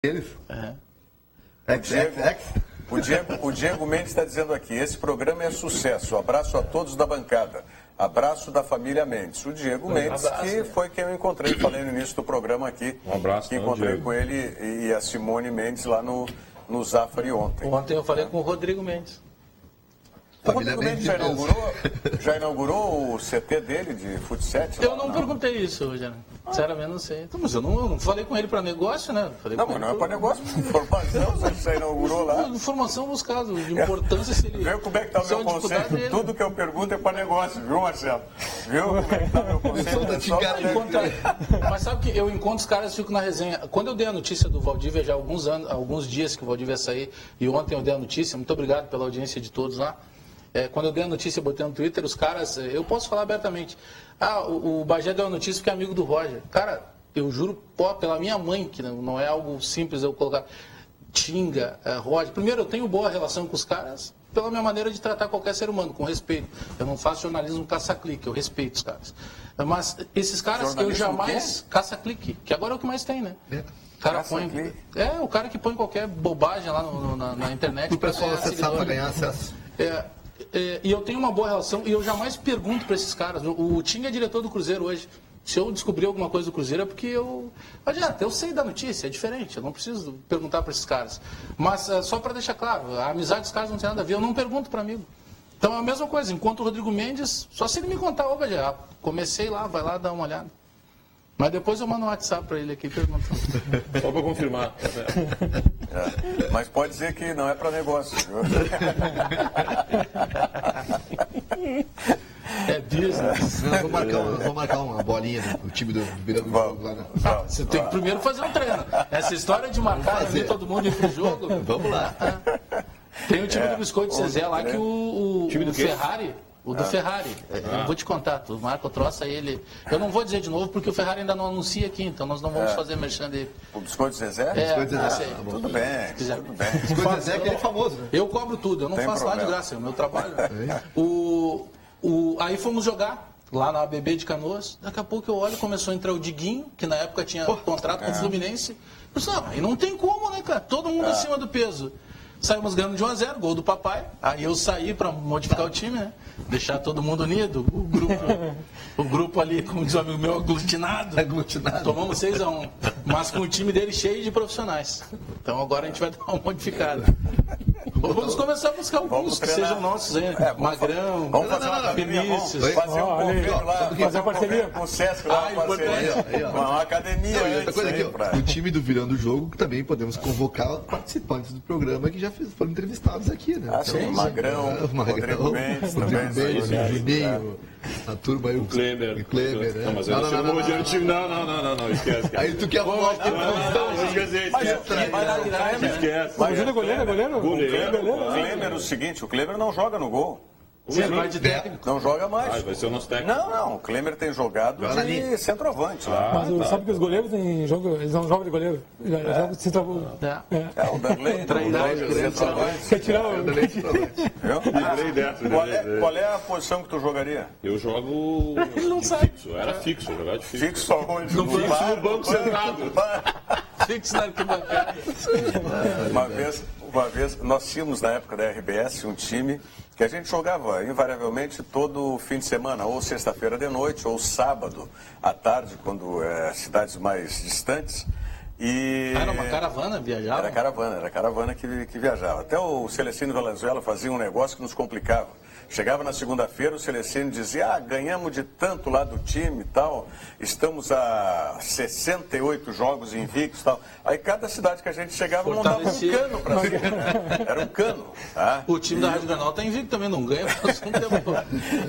Eles? O Diego Mendes está dizendo aqui, esse programa é sucesso, abraço a todos da bancada, abraço da família Mendes. O Diego Mendes, que foi quem eu encontrei, falei no início do programa aqui, um abraço, que encontrei com ele e a Simone Mendes lá no Zafari ontem. Ontem eu falei com o Rodrigo Mendes. O Rodrigo Mendes já inaugurou o CT dele de futsal? Eu não perguntei isso, Rogério. Sinceramente, não sei. Então, mas eu não falei com ele para negócio, né? Não, mas não é para negócio, informação, você já inaugurou lá. Informação nos casos, de importância se ele... Viu como é que está o meu conceito? Dele. Tudo que eu pergunto é para negócio, viu, Marcelo? Viu como é que está o meu conceito? Mas sabe que eu encontro os caras e fico na resenha. Quando eu dei a notícia do Valdívia, já há alguns dias que o Valdívia ia sair, e ontem eu dei a notícia, muito obrigado pela audiência de todos lá. Quando eu dei a notícia, botei no Twitter, os caras, eu posso falar abertamente, o Bagé deu a notícia porque é amigo do Roger. Cara, eu juro, pela minha mãe, que não é algo simples eu colocar, Tinga, Roger. Primeiro, eu tenho boa relação com os caras pela minha maneira de tratar qualquer ser humano, com respeito. Eu não faço jornalismo caça-clique, eu respeito os caras. Mas esses caras, eu jamais... Caça-clique, que agora é o que mais tem, né? O cara o cara que põe qualquer bobagem lá na internet. O pessoal acessar para ganhar acesso. E eu tenho uma boa relação e eu jamais pergunto para esses caras. O Tinga é diretor do Cruzeiro hoje. Se eu descobrir alguma coisa do Cruzeiro é porque eu sei da notícia, é diferente. Eu não preciso perguntar para esses caras. Mas só para deixar claro, a amizade dos caras não tem nada a ver. Eu não pergunto para amigo. Então é a mesma coisa. Enquanto o Rodrigo Mendes, só se ele me contar, comecei lá, vai lá dar uma olhada. Mas depois eu mando um WhatsApp para ele aqui perguntando. Só para confirmar. Mas pode dizer que não é para negócio, viu? É business. Vou marcar uma bolinha do time do Virando Jogo lá. Você tem que primeiro fazer um treino. Essa história de marcar ali todo mundo ir pro jogo. Vamos lá. Tem o time do Biscoito Zezé lá que o Ferrari... O do Ferrari, eu vou te contar, tu marca o troço aí, ele... Eu não vou dizer de novo porque o Ferrari ainda não anuncia aqui, então nós não vamos fazer merchan dele. O Biscoito Zezé? Biscoito Zezé. Tudo bem, tudo bem. Biscoito Zezé que é famoso, né? Eu cobro tudo, eu não faço lá de graça, é o meu trabalho. Aí fomos jogar lá na ABB de Canoas, daqui a pouco eu olho, começou a entrar o Diguinho, que na época tinha contrato com o Fluminense. Eu disse, aí não tem como, né, cara? Todo mundo acima do peso. Saímos ganhando de 1-0, gol do papai. Aí eu saí para modificar o time, né? Deixar todo mundo unido. O grupo ali, como diz o amigo meu, aglutinado. Tomamos 6-1. Mas com o time dele cheio de profissionais. Então agora a gente vai dar uma modificada. Vamos começar a buscar alguns que sejam nossos, hein? Magrão, vamos fazer Vinícius. Fazer um convênio lá, fazer parceria com o Sesc lá, uma academia. Outra coisa aqui, o time do Virando o Jogo, que também podemos convocar participantes do programa que já foram entrevistados aqui, né? Sim, Magrão, Rodrigo Mendes, Juninho, a turma aí, o Kleber. Né? Não, mas eu não chamo o Rogério time, não, esquece. Aí tu quer arrumar esquece. Mas o goleiro, O Kleber, o seguinte, o Kleber não joga no gol. De técnico. Não joga mais. Vai ser o nosso técnico. Não, o Kleber tem jogado de centroavante lá. Mas sabe que os goleiros em jogo, eles não jogam de goleiro. Eles jogam de centroavante. O Danley, centroavante. Quer tirar o... Qual é a posição que tu jogaria? Eu jogo fixo, era fixo, jogar de fixo. Fixo aonde? No banco sentado. Fixo na arquibancada. Uma vez, nós tínhamos na época da RBS um time que a gente jogava invariavelmente todo fim de semana, ou sexta-feira de noite, ou sábado à tarde, quando cidades mais distantes. Era uma caravana, viajava? Era caravana que viajava. Até o Celestino Valenzuela fazia um negócio que nos complicava. Chegava na segunda-feira, o Celestino dizia, ganhamos de tanto lá do time e tal, estamos a 68 jogos invictos e tal. Aí cada cidade que a gente chegava montava um cano para cima. Era um cano. Tá? O time da Rádio Granal tá invicto também, não ganha.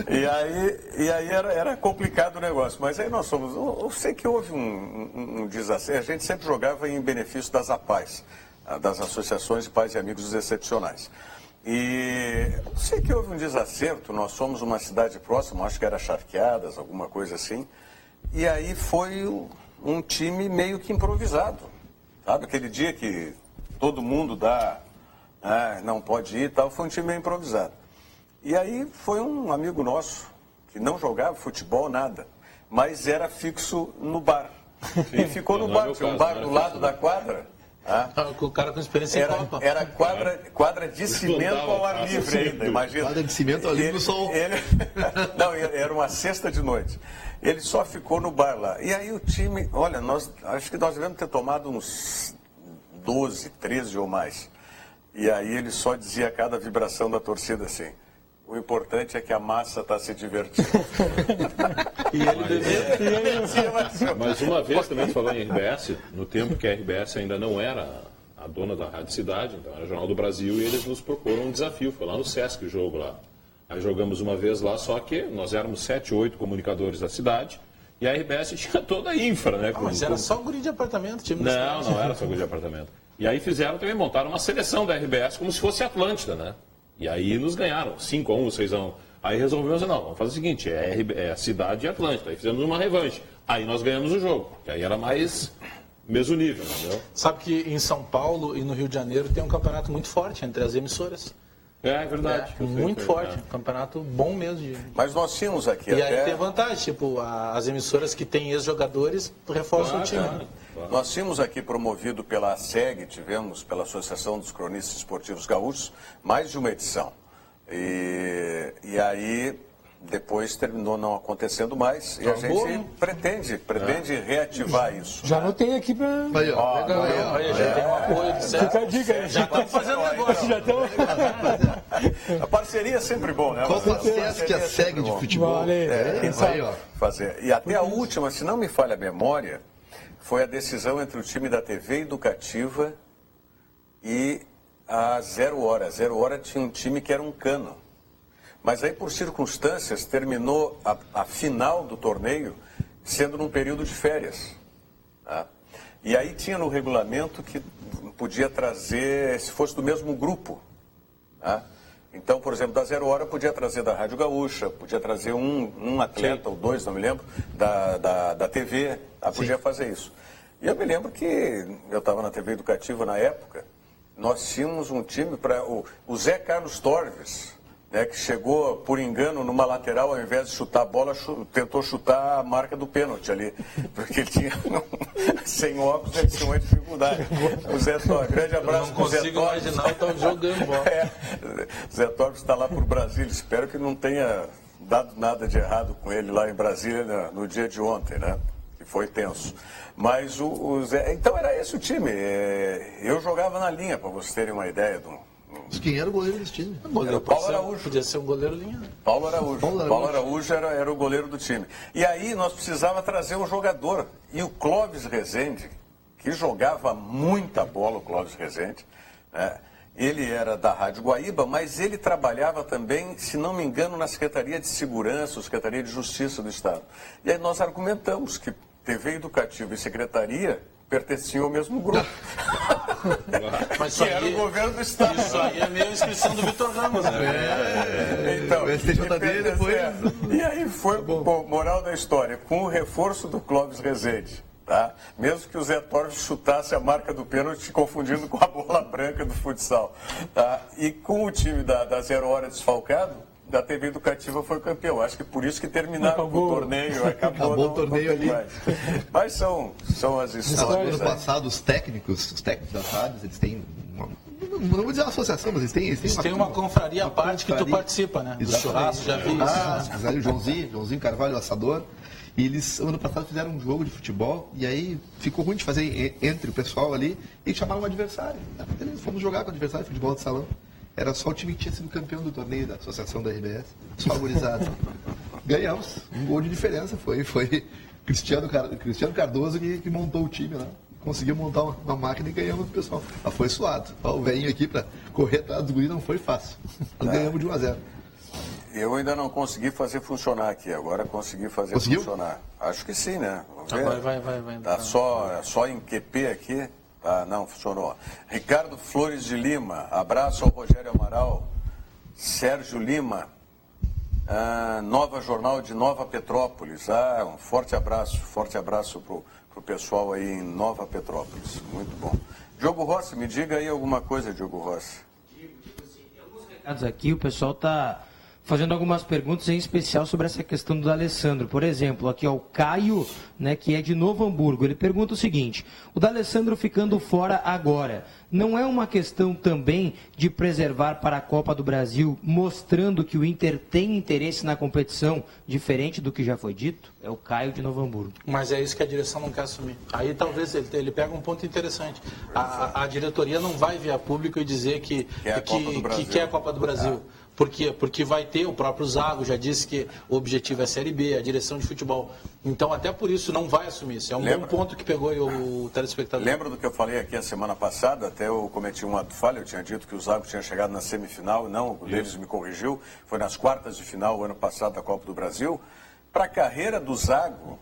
E aí era complicado o negócio. Mas aí nós somos... Eu sei que houve um desacerto. A gente sempre jogava em benefício das APAES, das Associações de Pais e Amigos dos Excepcionais. E eu sei que houve um desacerto, nós somos uma cidade próxima, acho que era Charqueadas, alguma coisa assim, e aí foi um time meio que improvisado, sabe? Aquele dia que todo mundo não pode ir e tal, foi um time meio improvisado. E aí foi um amigo nosso, que não jogava futebol, nada, mas era fixo no bar. E ficou no bar, tinha um bar do lado da quadra. O cara com experiência em Copa. Era quadra de cimento ao ar livre ainda, imagina. Quadra de cimento ao livre no sol. Não, era uma sexta de noite. Ele só ficou no bar lá. E aí o time, olha, acho que nós devemos ter tomado uns 12, 13 ou mais. E aí ele só dizia a cada vibração da torcida assim: o importante é que a massa está se divertindo. E ele bebeu. Mas uma vez também falou em RBS, no tempo que a RBS ainda não era a dona da Rádio Cidade, então era o Jornal do Brasil, e eles nos proporam um desafio. Foi lá no Sesc o jogo lá. Aí jogamos uma vez lá, só que nós éramos 7, 8 comunicadores da cidade, e a RBS tinha toda a infra, né? Mas era só guri de apartamento, time Não era só guri de apartamento. E aí montaram uma seleção da RBS como se fosse Atlântida, né? E aí nos ganharam, 5-1, 6-1. Aí resolvemos, não, vamos fazer o seguinte, é a Cidade e Atlântida. Aí fizemos uma revanche. Aí nós ganhamos o jogo, que aí era mais mesmo nível, entendeu? Sabe que em São Paulo e no Rio de Janeiro tem um campeonato muito forte entre as emissoras. É verdade. Muito forte, um campeonato bom mesmo. Mas nós tínhamos aqui E aí tem vantagem, tipo, as emissoras que têm ex-jogadores reforçam o time. Claro. Nós tínhamos aqui promovido pela SEG, tivemos pela Associação dos Cronistas Esportivos Gaúchos, mais de uma edição. E aí depois terminou não acontecendo mais e a gente pretende reativar isso. Já anotei aqui para... Aí, ó. Já tem um apoio do Sérgio. Fica a dica aí. Já estamos fazendo negócio. Já estamos... A parceria é sempre bom, né? Qual processo que a SEG de futebol? Vale. Aí, ó. Fazer. E até a última, se não me falha a memória, foi a decisão entre o time da TV Educativa e a 0 Hora. A 0 Hora tinha um time que era um cano. Mas aí, por circunstâncias, terminou a final do torneio sendo num período de férias. Tá? E aí tinha no regulamento que podia trazer, se fosse do mesmo grupo. Tá? Então, por exemplo, da 0 Hora podia trazer da Rádio Gaúcha, podia trazer um atleta ou dois, não me lembro, da TV, podia fazer isso. E eu me lembro que eu estava na TV Educativa na época, nós tínhamos um time para o Zé Carlos Torres, né, que chegou por engano numa lateral, ao invés de chutar a bola, tentou chutar a marca do pênalti ali, porque ele tinha, sem óculos, ele tinha uma dificuldade. O Zé Torres, grande abraço para o Zé Torres. Não consigo imaginar, estava jogando bola. Zé Torres está lá por Brasília, espero que não tenha dado nada de errado com ele lá em Brasília no dia de ontem, né, que foi tenso. Mas o Zé, então era esse o time, eu jogava na linha, para vocês terem uma ideia do... Quem era o goleiro desse time? Paulo Araújo. Podia ser um goleiro linha. Paulo Araújo era o goleiro do time. E aí nós precisava trazer um jogador. E o Clóvis Rezende, que jogava muita bola, o Clóvis Rezende, né? Ele era da Rádio Guaíba, mas ele trabalhava também, se não me engano, na Secretaria de Segurança, Secretaria de Justiça do Estado. E aí nós argumentamos que TV Educativa e Secretaria pertenciam ao mesmo grupo. Mas que era o governo do Estado. Isso aí é meio inscrição do Vitor Ramos, né? Então, o STJD depois... E aí foi, bom, moral da história, com o reforço do Clóvis Rezende, tá? Mesmo que o Zé Torres chutasse a marca do pênalti, confundindo com a bola branca do futsal. Tá? E com o time da 0 Hora desfalcado, da TV Educativa foi campeão. Acho que por isso que terminaram o torneio. Acabou o torneio ali. Mas são as histórias. No ano passado, os técnicos das rádios, eles têm não vou dizer uma associação, mas eles têm uma confraria à parte que tu participa, né? Do churrasco, já vi isso. O Joãozinho Carvalho, o assador. E eles, ano passado, fizeram um jogo de futebol e aí ficou ruim de fazer entre o pessoal ali e chamaram um adversário. Eles fomos jogar com o adversário de futebol de salão. Era só o time que tinha sido campeão do torneio da Associação da RBS, só agorizado. Ganhamos, um gol de diferença. Foi Cristiano Cardoso que montou o time lá. Conseguiu montar uma máquina e ganhamos do pessoal. Mas foi suado. O velhinho aqui para correr atrás do guri não foi fácil. Nós ganhamos de 1-0. Eu ainda não consegui fazer funcionar aqui. Agora consegui fazer funcionar. Acho que sim, né? Vamos ver. Agora vai. Tá só em QP aqui. Ah, não, funcionou. Ricardo Flores de Lima, abraço ao Rogério Amaral. Sérgio Lima, Nova Jornal de Nova Petrópolis. Um forte abraço para o pessoal aí em Nova Petrópolis. Muito bom. Diogo Rossi, me diga aí alguma coisa, Diogo Rossi. Tem alguns recados aqui, o pessoal está fazendo algumas perguntas, em especial sobre essa questão do D'Alessandro. Por exemplo, aqui ó, o Caio, né, que é de Novo Hamburgo, ele pergunta o seguinte: o D'Alessandro ficando fora agora, não é uma questão também de preservar para a Copa do Brasil, mostrando que o Inter tem interesse na competição, diferente do que já foi dito? É o Caio de Novo Hamburgo. Mas é isso que a direção não quer assumir. Aí talvez ele pega um ponto interessante. A diretoria não vai vir a público e dizer que quer a Copa do Brasil. Por quê? Porque vai ter, o próprio Zago já disse que o objetivo é a Série B, a direção de futebol. Então, até por isso, não vai assumir isso. É um bom ponto que pegou o telespectador. Lembra do que eu falei aqui a semana passada? Até eu cometi um ato falho, eu tinha dito que o Zago tinha chegado na semifinal, não, o Davis me corrigiu, foi nas quartas de final o ano passado da Copa do Brasil. Para a carreira do Zago,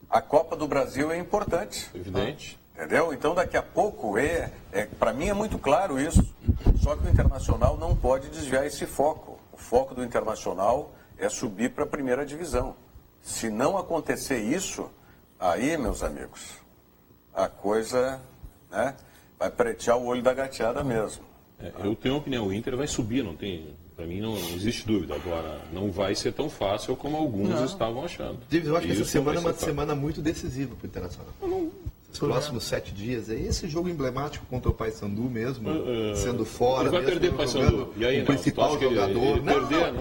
a Copa do Brasil é importante. Evidente. Entendeu? Então, daqui a pouco, para mim é muito claro isso. Só que o Internacional não pode desviar esse foco. O foco do Internacional é subir para a primeira divisão. Se não acontecer isso, aí, meus amigos, a coisa, né, vai pretear o olho da gateada mesmo. Eu tenho uma opinião, o Inter vai subir, não tem... Para mim não existe dúvida. Agora, não vai ser tão fácil como alguns estavam achando. Eu acho que essa semana é uma semana muito decisiva para o Internacional. Os próximos 7 dias, é esse jogo emblemático contra o Paysandu mesmo, sendo fora, ele vai perder Paysandu. E aí, o principal jogador.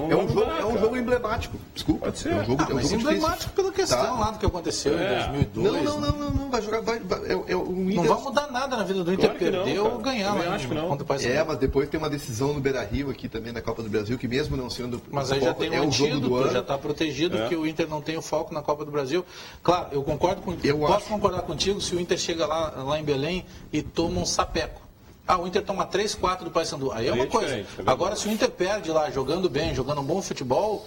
É um jogo emblemático. Desculpa. Pode ser. É um jogo emblemático pela questão lá do que aconteceu em 2002. Não, vai jogar. Não vai mudar nada na vida do Inter, perder ou ganhar lá contra o Paysandu. Mas depois tem uma decisão no Beira-Rio aqui também na Copa do Brasil, que mesmo não sendo. Mas aí já tem um antídoto, já está protegido que o Inter não tem o foco na Copa do Brasil. Claro, eu concordo contigo. Posso concordar contigo se o Inter chega lá em Belém e toma um sapeco. O Inter toma 3-4 do Paysandu. Aí é uma coisa. Agora, se o Inter perde lá, jogando bem, jogando um bom futebol,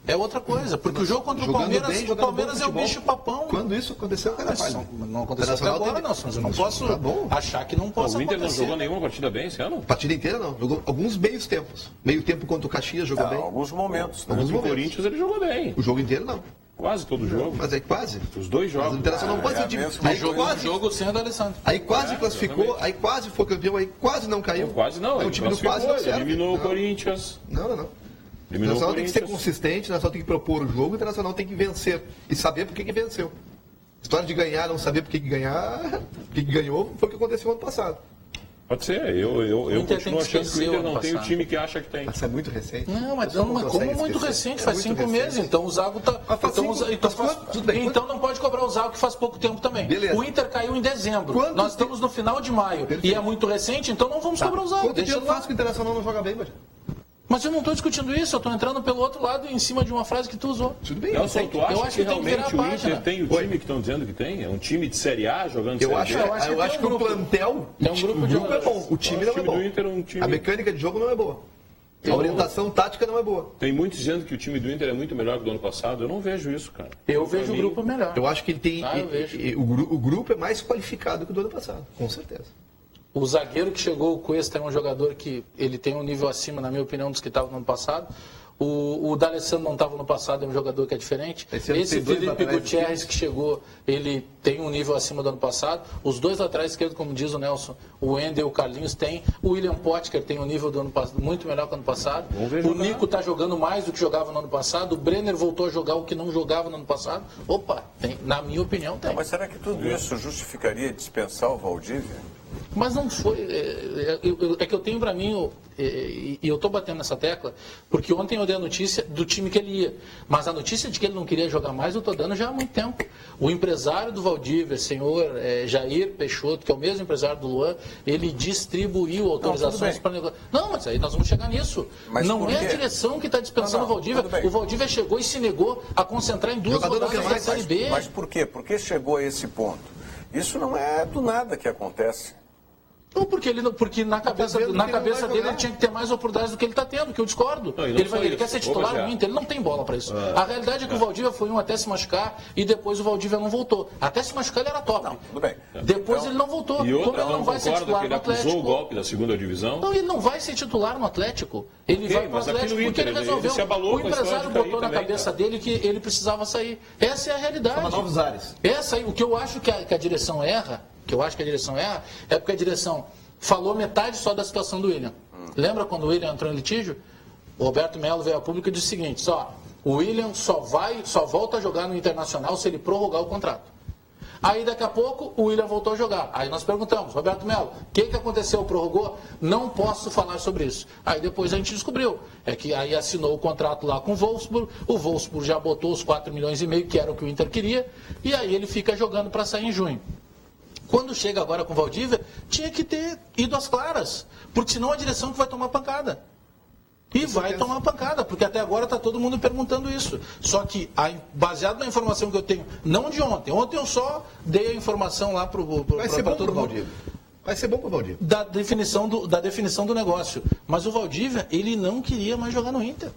é outra coisa. Porque o jogo contra o Palmeiras é o bicho papão. Quando isso aconteceu, não aconteceu até agora, não. Mas eu não posso achar que não possa acontecer. O Inter não jogou nenhuma partida bem esse ano? Partida inteira não. Jogou alguns meios tempos. Meio tempo contra o Caxias jogou bem. Alguns momentos. Contra o Corinthians ele jogou bem. O jogo inteiro não. Quase todo jogo. Mas é quase. Os dois jogos. Mas o Internacional não pode ser time. Aí quase jogo sem o D'Alessandro. Aí quase classificou, aí quase foi campeão, aí quase não caiu. Quase não. O time do quase não serve. Eliminou o Corinthians. Não. O Internacional tem que ser consistente, o Internacional tem que propor o jogo, o Internacional tem que vencer. E saber por que venceu. História de ganhar, não saber por que ganhou, foi o que aconteceu ano passado. Pode ser, eu continuo achando que o Inter não tem o time que acha que tem. Mas é muito recente. Não, mas como muito recente, faz 5 meses, então o Zago está... Então não pode cobrar o Zago que faz pouco tempo também. Beleza. O Inter caiu em dezembro, nós estamos no final de maio, e é muito recente, então não vamos cobrar o Zago. Quanto tempo faz que o Internacional não joga bem, Bajé? Mas eu não estou discutindo isso, eu estou entrando pelo outro lado em cima de uma frase que tu usou. Tudo bem. Tu acha que realmente o página. Inter tem o time que estão dizendo que tem? É um time de Série A jogando Série B? Eu acho que o plantel, tem um grupo de é bom, o time não é bom. Do Inter é um time... A mecânica de jogo não é boa. A orientação tática não é boa. Tem muitos dizendo que o time do Inter é muito melhor que o do ano passado. Eu não vejo isso, cara. Eu vejo o grupo melhor. Eu acho que ele tem... O grupo é mais qualificado que o do ano passado, com certeza. O zagueiro que chegou, o Cuesta, é um jogador que ele tem um nível acima, na minha opinião, dos que estavam no ano passado. O D'Alessandro não estava no passado, é um jogador que é diferente. Esse Felipe Gutierrez que chegou, ele tem um nível acima do ano passado. Os dois laterais esquerdos, como diz o Nelson, o Wendel e o Carlinhos tem. O William Potker tem um nível do ano passado muito melhor que o ano passado. O Nico está jogando mais do que jogava no ano passado. O Brenner voltou a jogar o que não jogava no ano passado. Opa, tem, na minha opinião tem. Mas será que tudo isso justificaria dispensar o Valdívia? Mas não foi. É que eu tenho para mim, e eu estou batendo nessa tecla, porque ontem eu dei a notícia do time que ele ia. Mas a notícia de que ele não queria jogar mais eu estou dando já há muito tempo. O empresário do Valdívia, senhor Jair Peixoto, que é o mesmo empresário do Luan, ele distribuiu autorizações para negócio. Não, mas aí nós vamos chegar nisso. Mas não é a direção que está dispensando o Valdívia. O Valdívia chegou e se negou a concentrar em 2 rodadas da Série B. Mas por quê? Por que chegou a esse ponto? Isso não é do nada que acontece. Não, porque na cabeça dele ele tinha que ter mais oportunidades do que ele está tendo, que eu discordo. Não, ele quer ser titular no Inter, ele não tem bola para isso. A realidade é que o Valdívia foi até se machucar e depois o Valdívia não voltou. Até se machucar ele era top. Não, tudo bem. Depois ele não voltou. E outra, como ele não vai ser titular no Atlético. Ele acusou o golpe da segunda divisão. Não, ele não vai ser titular no Atlético. Ele vai para o Atlético porque ele resolveu. O empresário botou na cabeça dele que ele precisava sair. Essa é a realidade. São novos ares. Essa aí, o que eu acho que a direção erra, é porque a direção falou metade só da situação do William. Lembra quando o William entrou em litígio? O Roberto Melo veio a público e disse o seguinte, o William só volta a jogar no Internacional se ele prorrogar o contrato. Aí daqui a pouco o William voltou a jogar. Aí nós perguntamos, Roberto Melo, o que aconteceu? Prorrogou? Não posso falar sobre isso. Aí depois a gente descobriu. É que aí assinou o contrato lá com o Wolfsburg já botou os 4,5 milhões, que era o que o Inter queria, e aí ele fica jogando para sair em junho. Quando chega agora com o Valdívia, tinha que ter ido às claras, porque senão a direção que vai tomar pancada. E vai tomar pancada, porque até agora está todo mundo perguntando isso. Só que, baseado na informação que eu tenho, não de ontem. Ontem eu só dei a informação lá para todo mundo. Vai ser bom para o Valdívia. Da definição do negócio. Mas o Valdívia, ele não queria mais jogar no Inter.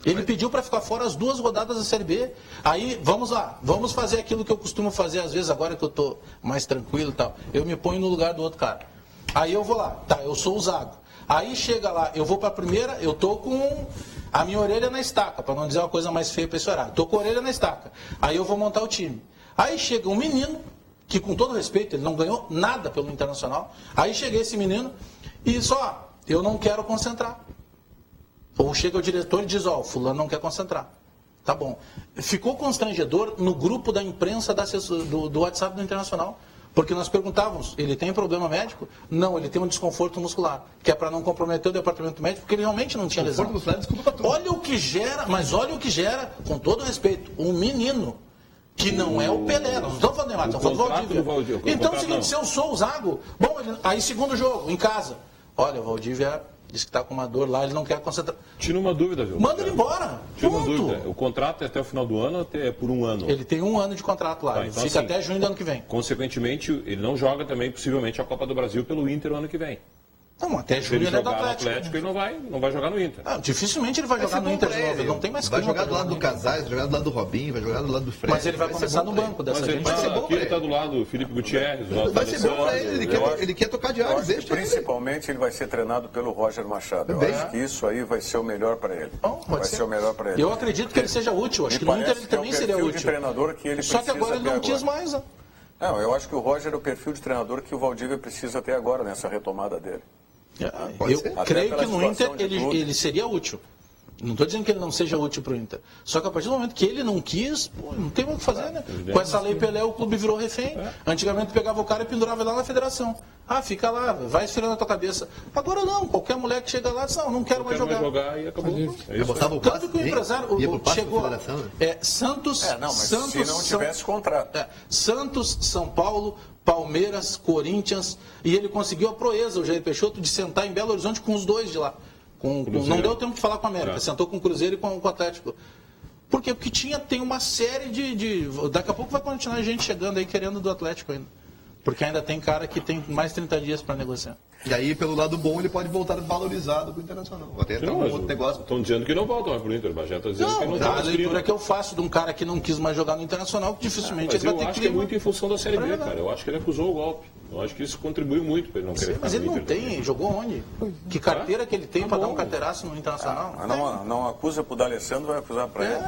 Ele pediu para ficar fora as 2 rodadas da Série B. Aí, vamos lá, vamos fazer aquilo que eu costumo fazer às vezes, agora que eu estou mais tranquilo e tal. Eu me ponho no lugar do outro cara. Aí eu vou lá, eu sou o Zago. Aí chega lá, eu vou para a primeira, eu tô com a minha orelha na estaca, para não dizer uma coisa mais feia para esse horário. Tô com a orelha na estaca. Aí eu vou montar o time. Aí chega um menino, que com todo respeito, ele não ganhou nada pelo Internacional. Aí chega esse menino e eu não quero concentrar. Ou chega o diretor e diz, o fulano não quer concentrar. Tá bom. Ficou constrangedor no grupo da imprensa do WhatsApp do Internacional. Porque nós perguntávamos, ele tem problema médico? Não, ele tem um desconforto muscular, que é para não comprometer o departamento médico, porque ele realmente não tinha lesão. Olha o que gera, com todo respeito, um menino que não é o Pelé. Nós não estamos falando de Neymar, estamos falando do Valdívia. Então é o seguinte, se eu sou o Zago, aí segundo jogo, em casa, olha, o Valdívia diz que está com uma dor lá, ele não quer concentrar. Tira uma dúvida, viu? Manda ele embora. Tira uma dúvida. O contrato é até o final do ano ou é por 1 ano? Ele tem 1 ano de contrato lá. Ele fica até junho do ano que vem. Consequentemente, ele não joga também, possivelmente, a Copa do Brasil pelo Inter o ano que vem. Não, até julho ele é do Atlético. Ele não vai jogar no Inter. Dificilmente ele vai jogar no Inter de novo. Ele não tem mais Vai jogar do lado do Casais, vai jogar do lado do Robinho, vai jogar do lado do Fred. Mas ele vai começar no banco dessa vez. Aqui ele está do lado do Felipe Gutierrez, do lado vai ser bom pra ele. Ele quer tocar de Ares. Principalmente ele vai ser treinado pelo Roger Machado. Eu acho que isso aí vai ser o melhor para ele. Vai ser o melhor para ele. Eu acredito que ele seja útil. Acho que no Inter ele também seria útil. Só que agora ele não quis mais. Não, eu acho que o Roger é o perfil de treinador que o Valdívia precisa ter agora nessa retomada dele. Eu creio que no Inter ele seria útil. Não estou dizendo que ele não seja útil para o Inter. Só que a partir do momento que ele não quis, não tem o que fazer, né? Com essa lei Pelé, o clube virou refém. Antigamente pegava o cara e pendurava lá na federação. Fica lá, vai esfriando a tua cabeça. Agora não, qualquer mulher que chega lá diz, não quero mais jogar. E acabou. Tanto que o empresário chegou Santos, se não tivesse contrato. Santos, São Paulo, Palmeiras, Corinthians, e ele conseguiu a proeza, o Jair Peixoto, de sentar em Belo Horizonte com os 2 de lá. Não deu tempo de falar com a América, sentou com o Cruzeiro e com o Atlético. Por quê? Porque tem uma série de... Daqui a pouco vai continuar gente chegando aí querendo do Atlético ainda. Porque ainda tem cara que tem mais 30 dias para negociar. E aí, pelo lado bom, ele pode voltar valorizado para o Internacional. Até um outro negócio. Estão dizendo que não volta mais para o Inter, mas já está dizendo que não a leitura que eu faço de um cara que não quis mais jogar no Internacional, que dificilmente ele vai ter que... Eu acho que é muito em função da Série B, cara. Eu acho que ele acusou o golpe. Eu acho que isso contribuiu muito para ele não querer ficar. Mas ele não tem, jogou onde? Que carteira que ele tem para dar um carteiraço no Internacional? Não acusa para o D'Alessandro, vai acusar para ele.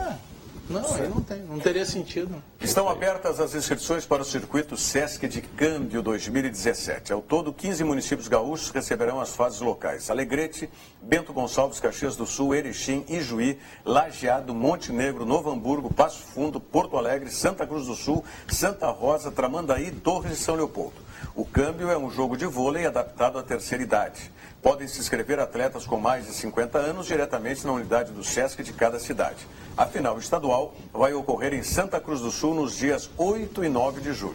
Não, ele não tem, não teria sentido. Estão abertas as inscrições para o circuito Sesc de Câmbio 2017. Ao todo, 15 municípios gaúchos receberão as fases locais. Alegrete, Bento Gonçalves, Caxias do Sul, Erechim, Ijuí, Lajeado, Monte Negro, Novo Hamburgo, Passo Fundo, Porto Alegre, Santa Cruz do Sul, Santa Rosa, Tramandaí, Torres e São Leopoldo. O câmbio é um jogo de vôlei adaptado à terceira idade. Podem se inscrever atletas com mais de 50 anos diretamente na unidade do Sesc de cada cidade. A final estadual vai ocorrer em Santa Cruz do Sul nos dias 8 e 9 de julho.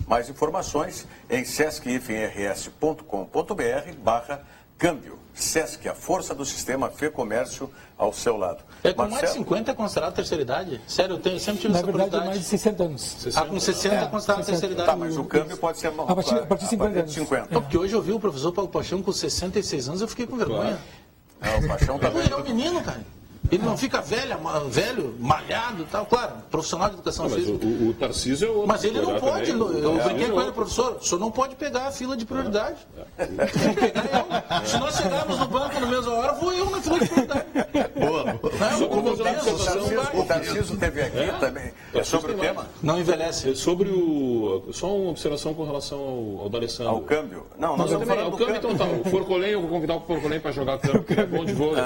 Mais informações em sesc-rs.com.br/câmbio. Sesc, a força do sistema Fê Comércio ao seu lado. Com mais de 50 é considerado terceira idade? Sério, eu sempre tive essa curiosidade. Na verdade, mais de 60 anos. Com 60 é considerado terceira idade. Tá, mas o câmbio pode ser a partir de 50 anos. Porque hoje eu vi o professor Paulo Paixão com 66 anos, eu fiquei com vergonha. O Paixão tá Ele é um menino, cara. Ele não fica velho, malhado e tal. Claro, profissional de educação física. O Tarcísio é outro. Mas ele não pode. Eu brinquei com ele, professor. O senhor não pode pegar a fila de prioridade. Tem que pegar eu. Se nós chegarmos no banco na mesma hora, vou eu na fila de prioridade. Boa. O Tarcísio teve aqui também. É sobre o tema? Não envelhece. É sobre só uma observação com relação ao D'Alessandro. Ao câmbio? Não, nós estamos falando do câmbio. Então tá. O Forcolém, eu vou convidar o Forcolém para jogar câmbio, porque ele é bom de vôlei.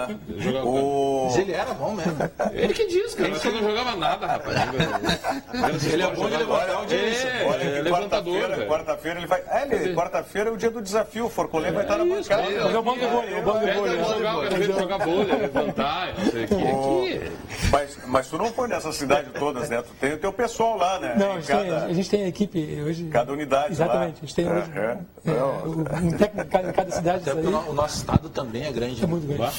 Mas ele era bom mesmo. Ele que diz, cara. Ele não jogava nada, rapaz. Ele é bom de levantar audiência. É levantador. Quarta-feira ele vai. Quarta-feira é o dia do desafio. O Forcolém vai estar na bancada. É o bom de vôlei. Jogar vôlei, levantar, não sei o que. Mas tu não foi nessas cidades todas, né? Tu tem o teu pessoal lá, né? Não, a gente tem a equipe hoje. Cada unidade. Exatamente. A gente tem hoje um técnico em cada cidade. O nosso estado também é grande. É muito grande.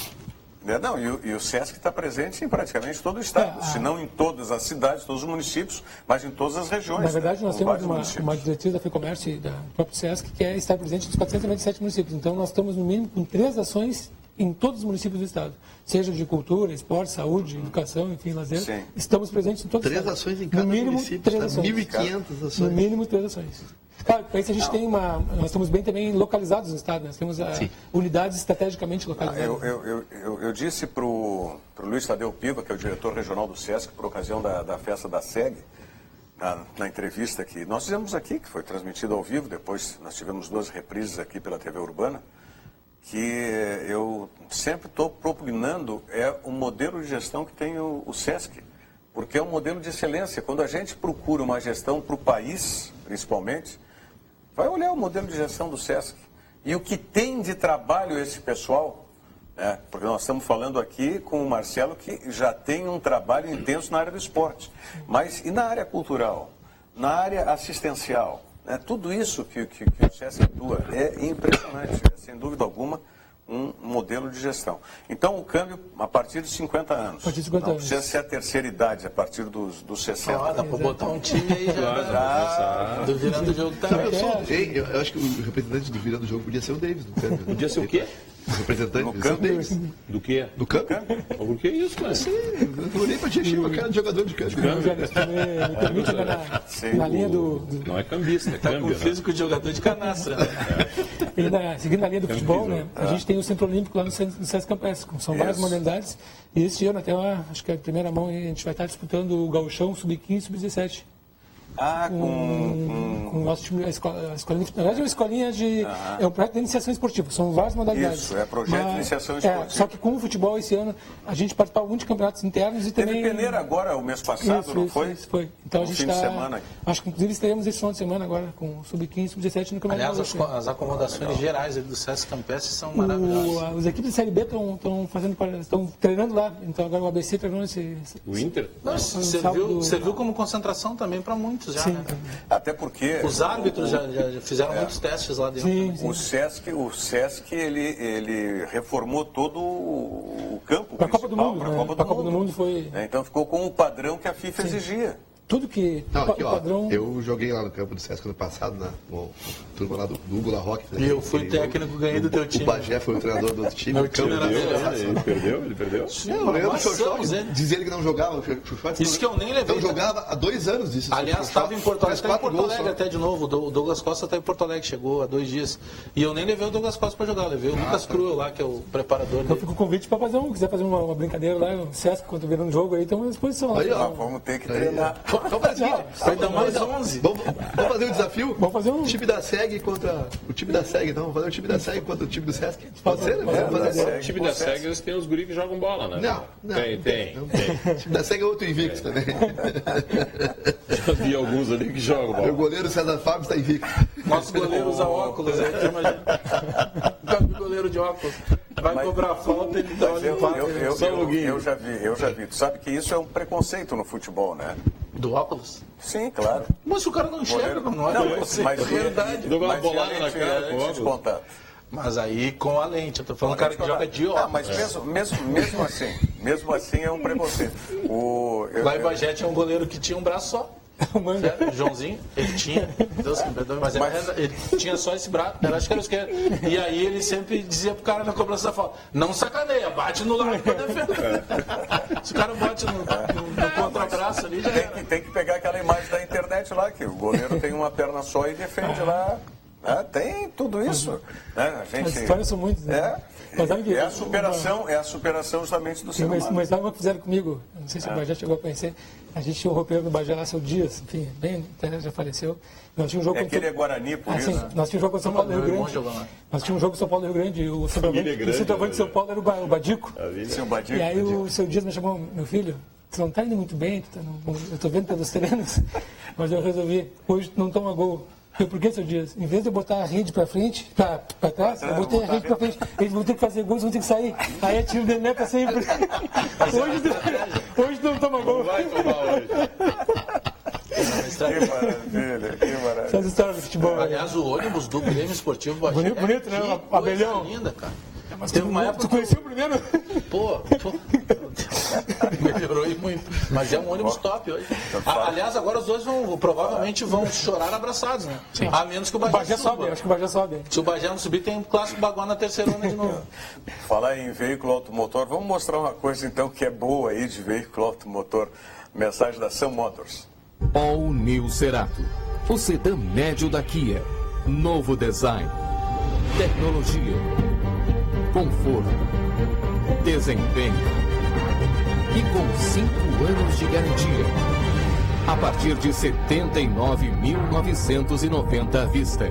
Não, e o SESC está presente em praticamente todo o estado, se não em todas as cidades, todos os municípios, mas em todas as regiões. Na verdade, nós temos uma diretriz da FEComércio e da própria SESC que é estar presente nos 497 municípios. Então, nós estamos, no mínimo, com 3 ações em todos os municípios do estado. Seja de cultura, esporte, saúde, educação, enfim, lazer. Sim. Estamos presentes em todos os 3 estados. ações em cada município, 3 ações. 1.500 ações. No mínimo 3 ações. Claro, para isso a gente tem nós estamos bem também localizados no estado, nós temos unidades estrategicamente localizadas. Eu disse para o Luiz Tadeu Piva, que é o diretor regional do SESC, por ocasião da festa da SEG, na entrevista que nós fizemos aqui, que foi transmitida ao vivo, depois nós tivemos 2 reprises aqui pela TV Urbana, que eu sempre estou propugnando o modelo de gestão que tem o SESC, porque é um modelo de excelência. Quando a gente procura uma gestão para o país, principalmente, vai olhar o modelo de gestão do SESC. E o que tem de trabalho esse pessoal, né? Porque nós estamos falando aqui com o Marcelo, que já tem um trabalho intenso na área do esporte. Mas e na área cultural? Na área assistencial? Né? Tudo isso que o SESC atua é impressionante, sem dúvida alguma, um modelo de gestão. Então, o câmbio, a partir de 50 anos. A partir de 50 não anos. precisa ser a terceira idade, a partir dos 60. Dá para botar um time aí já. Do virando o jogo também. Eu acho que o representante do virando o jogo podia ser o Davis do câmbio. Podia ser o quê? O representante No podia ser o Davis. Do quê? Do câmbio? O que é isso, cara? Eu olhei pra ti, achei uma cara de jogador de câmbio. Me permite andar na linha do... Não é cambista, é Tá com câmbio. o físico de jogador de canastra. E seguindo na linha do futebol, né, a gente tem o Centro Olímpico lá no SESC Campestre, são várias modalidades. E este ano, até acho que é a primeira mão, a gente vai estar disputando o Gauchão Sub-15 e Sub-17. Com o nosso time, a escolinha, na verdade é uma escolinha é um projeto de iniciação esportiva, são várias modalidades. Isso, é projeto de iniciação esportiva. Só que com o futebol esse ano, a gente participava muito de campeonatos internos e também... Teve peneira agora, o mês passado, não foi? Isso, foi. Então a gente fim de semana. Acho que inclusive estaremos esse final de semana agora, com o Sub-15 e Sub-17 no Campeonato. Aliás, as acomodações gerais do SESC Campestre são maravilhosas. As equipes da Série B estão treinando lá, então agora o ABC treinou O Inter? Serviu como concentração também para muitos já, né? Até porque... Os árbitros já fizeram muitos testes lá dentro. Sim. O SESC ele reformou todo o campo para a Copa do Mundo. Para a Copa do Mundo foi... Então ficou com o padrão que a FIFA exigia. Tudo que... Não, aqui, o padrão... eu joguei lá no campo do SESC ano passado, com a turma lá do Hugo Larroque. E eu fui técnico, ganhei do teu time. O Bagé foi o treinador do outro time. Meu time era Ele perdeu? Não, o Leandro Xoxó dizia ele que não jogava. Isso que eu nem levei. Não jogava há 2 anos isso. Aliás, estava em Porto Alegre, está em Porto Alegre até de novo. O Douglas Costa está em Porto Alegre, chegou há 2 dias. E eu nem levei o Douglas Costa para jogar, eu levei o Lucas Cruel lá, que é o preparador dele. Então fica o convite para quiser fazer uma brincadeira lá, o SESC, quando virando o jogo aí, tem uma exposição lá. Aí, ó, vamos ter que treinar. Então, Vai dar mais 11. Vamos fazer um desafio? Vamos fazer um... O time da SEG contra o time da SEG, então. Vamos fazer o time da SEG contra o time do SESC. Pode ser, né? Vamos fazer. O time da SEG, eles têm os guris que jogam bola, né? Não. Tem. O time da SEG é outro invicto também. Já vi alguns ali que jogam bola. O goleiro César Fábio está invicto. Nosso goleiro usa óculos, aí tu imagina. O goleiro de óculos. Vai cobrar falta, ele dá uma limpada. Eu já vi. Tu sabe que isso é um preconceito no futebol, né? Do óculos? Sim, claro. Mas se o cara não enxerga, não é preconceito, é realidade. Dou uma bolada na cara, de contato. Mas aí com a lente, eu tô falando cara que joga de óculos. Mas mesmo assim é um preconceito. Lá em Bagé tinha um goleiro que tinha um braço só. Certo? O Joãozinho, ele tinha, Deus que me perdoe, mas ele tinha só esse braço, acho que era o esquerdo. E aí ele sempre dizia pro cara na cobrança da falta: não sacaneia, bate no lado pra defender. Se o cara bate no contrabraço ali, já tem que pegar aquela imagem da internet lá, que o goleiro tem uma perna só e defende lá. Tem tudo isso. Né? A As gente, histórias são muitas, né? Mas sabe que é a superação justamente do ser humano. Mas sabe o que fizeram comigo? Não sei se o Bajé chegou a conhecer. A gente tinha um roupeiro do Bajé lá, seu Dias, enfim, bem, até já faleceu. Nós tínhamos um jogo Aquele é Guarani, por isso. Nós tínhamos um jogo com o São Paulo do Rio Grande. Nós tínhamos um jogo com o São Paulo do Rio Grande. O centroavante de São Paulo era o Badico. E aí o seu Dias me chamou, meu filho, você não está indo muito bem, eu estou vendo pelos treinos, mas eu resolvi, hoje não toma gol. Por que, seu Dias? Em vez de eu botar a rede para frente, para trás, eu botei a rede para frente. Eles vão ter que fazer gols, vão ter que sair. Aí é tiro de meta sempre. Hoje não toma gol. Vai tomar hoje. Que maravilha, que maravilha. Essas histórias do futebol. Aliás, o ônibus do Grêmio Esportivo Bagé. Bonito, né? Abelhão. Linda, cara. Mas teve uma época. Tu conheceu o primeiro? Pô. Melhorou e muito. Mas é um ônibus top hoje. Aliás, agora os dois provavelmente vão chorar abraçados, né? Sim. A menos que o Bagé suba. Sobe, acho que o Bagé sobe. Se o Bagé não subir, tem um clássico Baguá na terceirona de novo. Falar em veículo automotor, vamos mostrar uma coisa então que é boa aí de veículo automotor. Mensagem da Sun Motors. All New Cerato, o sedã médio da Kia. Novo design, tecnologia, conforto, desempenho e com 5 anos de garantia. A partir de R$ 79.990 à vista.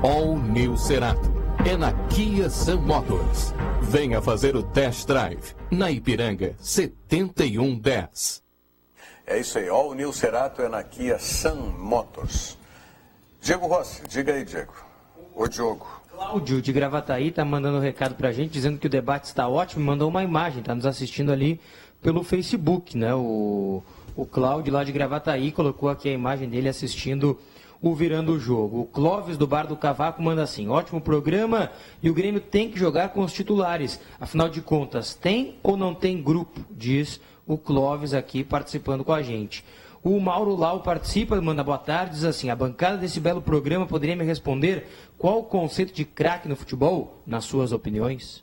All New Cerato é na Kia Sun Motors. Venha fazer o test drive na Ipiranga 7110. É isso aí, All New Cerato é na Kia Sun Motors. Diego Rossi, diga aí, Diego. Ô, Diogo. Cláudio de Gravataí está mandando um recado para a gente, dizendo que o debate está ótimo, mandou uma imagem, está nos assistindo ali pelo Facebook, né? O Cláudio lá de Gravataí colocou aqui a imagem dele assistindo o Virando o Jogo. O Clóvis do Bar do Cavaco manda assim: ótimo programa, e o Grêmio tem que jogar com os titulares. Afinal de contas, tem ou não tem grupo? Diz o Clóvis aqui participando com a gente. O Mauro Lau participa, manda boa tarde, diz assim: a bancada desse belo programa poderia me responder qual o conceito de craque no futebol, nas suas opiniões?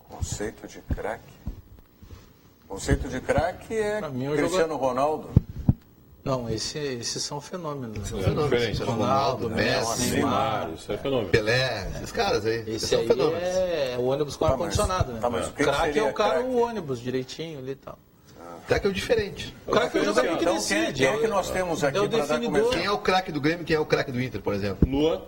Conceito de craque? Conceito de craque é Cristiano Ronaldo. Não, esses são fenômenos. É diferente. Ronaldo, Messi, Neymar, isso é fenômeno. Pelé, esses caras aí. Esse são aí fenômenos. é o ônibus com ar-condicionado, né? Mas o que Craque seria é o cara, craque? o ônibus direitinho ali e tal. Craque é o diferente. O craque é o jogador que Então, decide. quem é que nós temos aqui É o para dar definidor. começo? Quem é o craque do Grêmio e quem é o craque do Inter, por exemplo? Luan.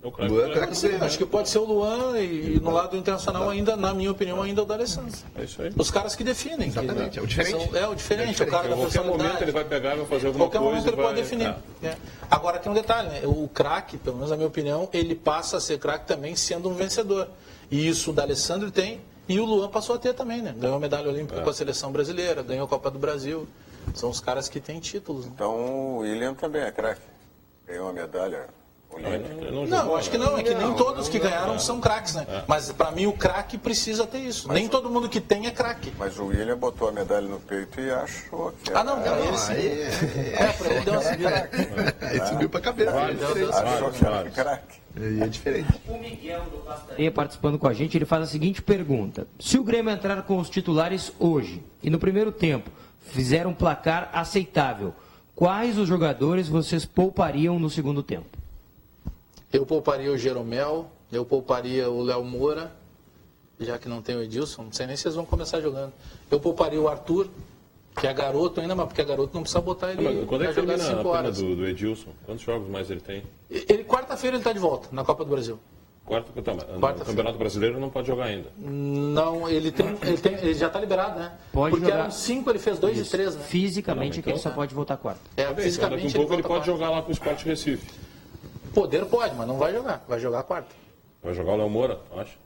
É o craque. Luan é o craque do Grêmio. Acho que pode ser o Luan e no lado internacional ainda, na minha opinião, ainda o D'Alessandro. É isso aí. Os caras que definem. Exatamente, é o diferente. É o diferente, o cara da Em qualquer momento personalidade. ele vai pegar e vai fazer Em alguma qualquer coisa. momento ele vai... pode definir. É. Agora tem um detalhe, né? O craque, pelo menos na minha opinião, ele passa a ser craque também sendo um vencedor. E isso o D'Alessandro tem e o Luan passou a ter também, né? Ganhou a medalha olímpica com a seleção brasileira, ganhou a Copa do Brasil. São os caras que têm títulos. Né? Então o William também é craque. Ganhou uma medalha olímpica. Não, acho que não. É que nem todos que ganharam são craques, né? Mas pra mim o craque precisa ter isso. Nem todo mundo que tem é craque. Mas o William botou a medalha no peito e achou que Ah, não, pra ele sim. Pra ele deu uma subida. Aí subiu pra cabeça. achou que era craque. E é diferente. O Miguel do Pastaria participando com a gente, ele faz a seguinte pergunta: se o Grêmio entrar com os titulares hoje e no primeiro tempo fizer um placar aceitável, quais os jogadores vocês poupariam no segundo tempo? Eu pouparia o Jeromel, eu pouparia o Léo Moura, já que não tem o Edilson, não sei nem se eles vão começar jogando. Eu pouparia o Arthur, que é garoto ainda, mas porque é garoto não precisa botar ele Mas quando é pra que jogar termina 5 a pena horas. do Edilson? Quantos jogos mais ele tem? Quarta-feira ele está de volta, na Copa do Brasil. No Campeonato Brasileiro não pode jogar ainda. Não, ele já está liberado, né? Pode porque jogar. eram 5, ele fez 2 de 3, né? Fisicamente é que ele então- só pode voltar quarta. Então, daqui um pouco ele pode jogar lá com o Sport Recife. Poder pode, mas não vai jogar. Vai jogar quarta. Vai jogar o Léo Moura, acho.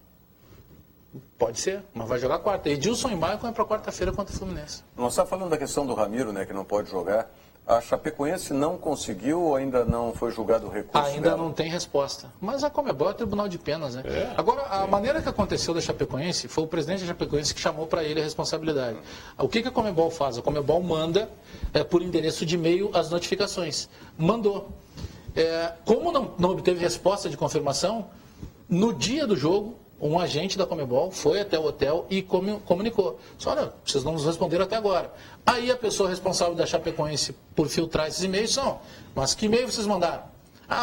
Pode ser, mas vai jogar quarta. Edilson e Maicon é para quarta-feira contra o Fluminense. Nós está falando da questão do Ramiro, né, que não pode jogar. A Chapecoense não conseguiu ou ainda não foi julgado o recurso Ainda dela? não tem resposta. Mas a Comebol é tribunal de penas, né? Agora, a maneira que aconteceu da Chapecoense, foi o presidente da Chapecoense que chamou para ele a responsabilidade. O que a Comebol faz? A Comebol manda por endereço de e-mail as notificações. Mandou. Como não obteve resposta de confirmação, no dia do jogo, um agente da Comebol foi até o hotel e comunicou. Disse, olha, vocês não nos responderam até agora. Aí a pessoa responsável da Chapecoense por filtrar esses e-mails são, mas que e-mail vocês mandaram?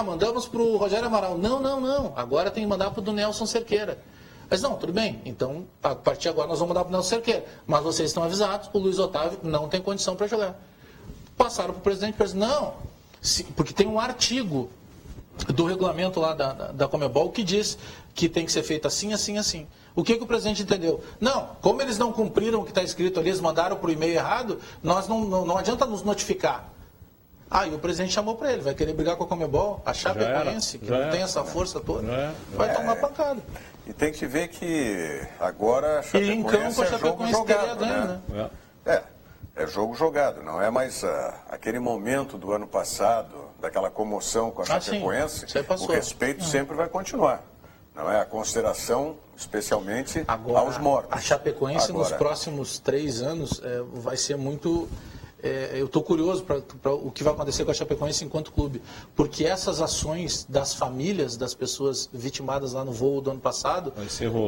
Mandamos para o Rogério Amaral. Não. Agora tem que mandar para o do Nelson Cerqueira. Mas não, tudo bem. Então, a partir de agora nós vamos mandar para o Nelson Cerqueira. Mas vocês estão avisados, o Luiz Otávio não tem condição para jogar. Passaram para o presidente e não, porque tem um artigo do regulamento lá da Conmebol que diz que tem que ser feito assim, assim, assim. O que o presidente entendeu? Não, como eles não cumpriram o que está escrito ali, eles mandaram para o e-mail errado, nós não adianta nos notificar. E o presidente chamou para ele, vai querer brigar com a Conmebol, a Chapecoense, que não tem essa força toda, vai tomar pancada. E tem que ver que agora a Chapecoense em campo, a Chapecoense jogado, ganha, né? É jogo jogado, não é mais aquele momento do ano passado, daquela comoção com a Chapecoense, o respeito sempre vai continuar. Não é a consideração, especialmente aos mortos. A Chapecoense nos próximos 3 anos vai ser muito... eu estou curioso para o que vai acontecer com a Chapecoense enquanto clube, porque essas ações das famílias das pessoas vitimadas lá no voo do ano passado,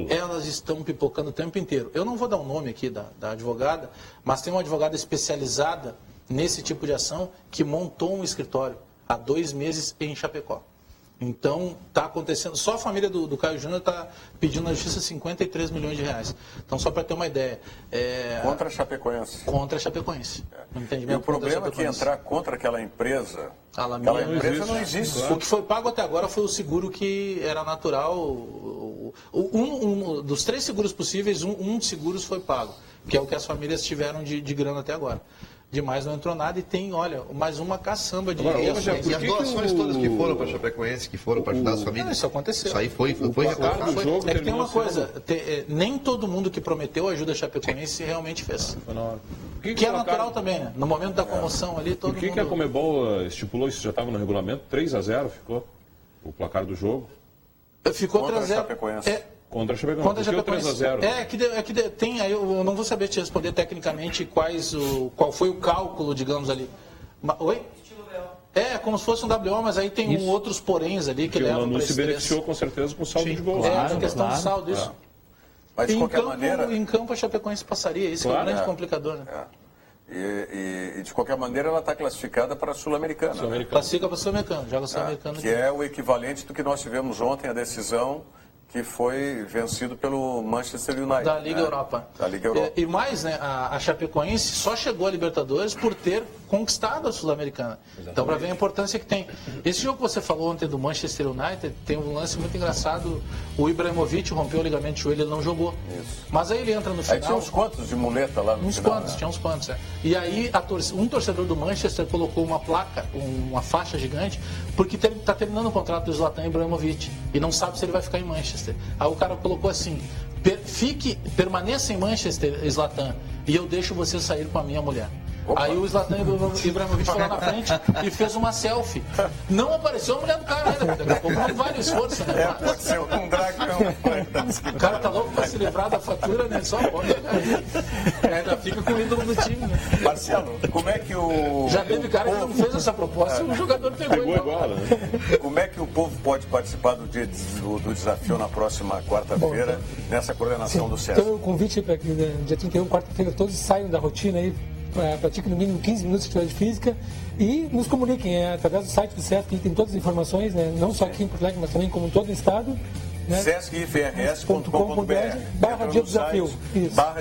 elas estão pipocando o tempo inteiro. Eu não vou dar o nome aqui da advogada, mas tem uma advogada especializada nesse tipo de ação que montou um escritório há 2 meses em Chapecó. Então, está acontecendo. Só a família do Caio Júnior está pedindo na justiça 53 milhões de reais. Então, só para ter uma ideia. Contra a Chapecoense. Contra a Chapecoense. E o problema é que entrar contra aquela empresa. Aquela empresa não existe. O que foi pago até agora foi o seguro que era natural. Dos 3 seguros possíveis, um dos seguros foi pago, que é o que as famílias tiveram de grana até agora. Demais não entrou nada e tem, mais uma caçamba de ações. E as doações todas que foram para a Chapecoense, que foram para ajudar as famílias? Isso aconteceu. Isso aí foi recolocado. É que tem uma coisa, nem todo mundo que prometeu ajuda a Chapecoense realmente fez. Que é natural também, né? No momento da comoção ali, todo mundo... Por que a Conmebol estipulou isso? Já estava no regulamento? 3-0 ficou o placar do jogo? Ficou 3-0. Contra a Chapecoense. Contra a Chapecoense. 3-0. Tem, aí eu não vou saber te responder tecnicamente qual foi o cálculo, digamos ali. Oi? Como se fosse um WO, mas aí tem outros poréns ali que levam para isso. O Lanús se beneficiou com certeza com saldo de gols. A questão do saldo, isso. Mas de qualquer maneira... Em campo a Chapecoense passaria, isso é o grande complicador, né? E de qualquer maneira ela está classificada para a Sul-Americana. Classifica para a Sul-Americana, joga Sul-Americana. Que é o equivalente do que nós tivemos ontem, a decisão que foi vencido pelo Manchester United. Da Liga Europa. Da Liga Europa. E mais, né, a Chapecoense só chegou à Libertadores por ter conquistado a Sul-Americana. Então, para ver a importância que tem. Esse jogo que você falou ontem do Manchester United, tem um lance muito engraçado. O Ibrahimovic rompeu o ligamento de joelho, ele não jogou. Isso. Mas aí ele entra no final... Aí tinha uns quantos de muleta lá no final? Tinha uns quantos. E aí um torcedor do Manchester colocou uma placa, uma faixa gigante, porque está terminando o contrato do Zlatan Ibrahimovic e não sabe se ele vai ficar em Manchester. Aí o cara colocou assim: permaneça em Manchester, Zlatan, e eu deixo você sair com a minha mulher. Opa. Aí o Zlatan Ibrahimovic foi lá na frente e fez uma selfie. Não apareceu a mulher do cara ainda, daqui a pouco não vale o esforço, né? Pode ser um dragão. O cara tá louco pra se livrar da fatura, né? Só pode. Ainda fica com o ídolo do time, né? Marcelo, como é que o... Já teve cara que não fez essa proposta e o jogador pegou igual. Né? Como é que o povo pode participar do desafio na próxima quarta-feira, nessa coordenação do SESC? Então, o convite para que dia 31, quarta-feira, todos saiam da rotina aí, pratiquem no mínimo 15 minutos de atividade física e nos comuniquem através do site do SESC, que tem todas as informações, né? Não só aqui em Porto Alegre, mas também como em todo o estado. Né? SESCIFRS.com.br/dia do desafio.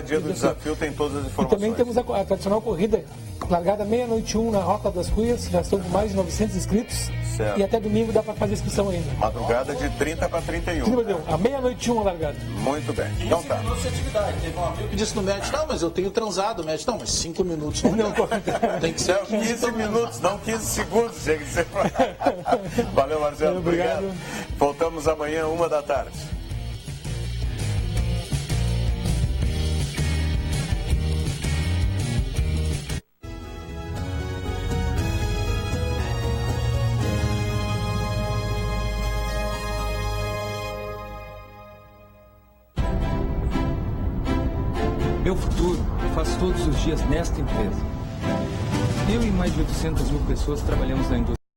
/dia do desafio tem todas as informações. E também temos a tradicional corrida largada 12h01 na Rota das Cuias, já estão com mais de 900 inscritos. Certo. E até domingo dá para fazer inscrição ainda. Madrugada de 30 para 31. A 12h01 a largada. Muito bem. Então tá. Teve um amigo que disse no médico: não, mas eu tenho transado. Médico: não, mas 5 minutos não. Tem que ser 15 minutos, não 15 segundos. Chega de ser. Valeu, Marcelo. Obrigado. Voltamos amanhã, 13h. Meu futuro eu faço todos os dias nesta empresa. Eu e mais de 800 mil pessoas trabalhamos na indústria.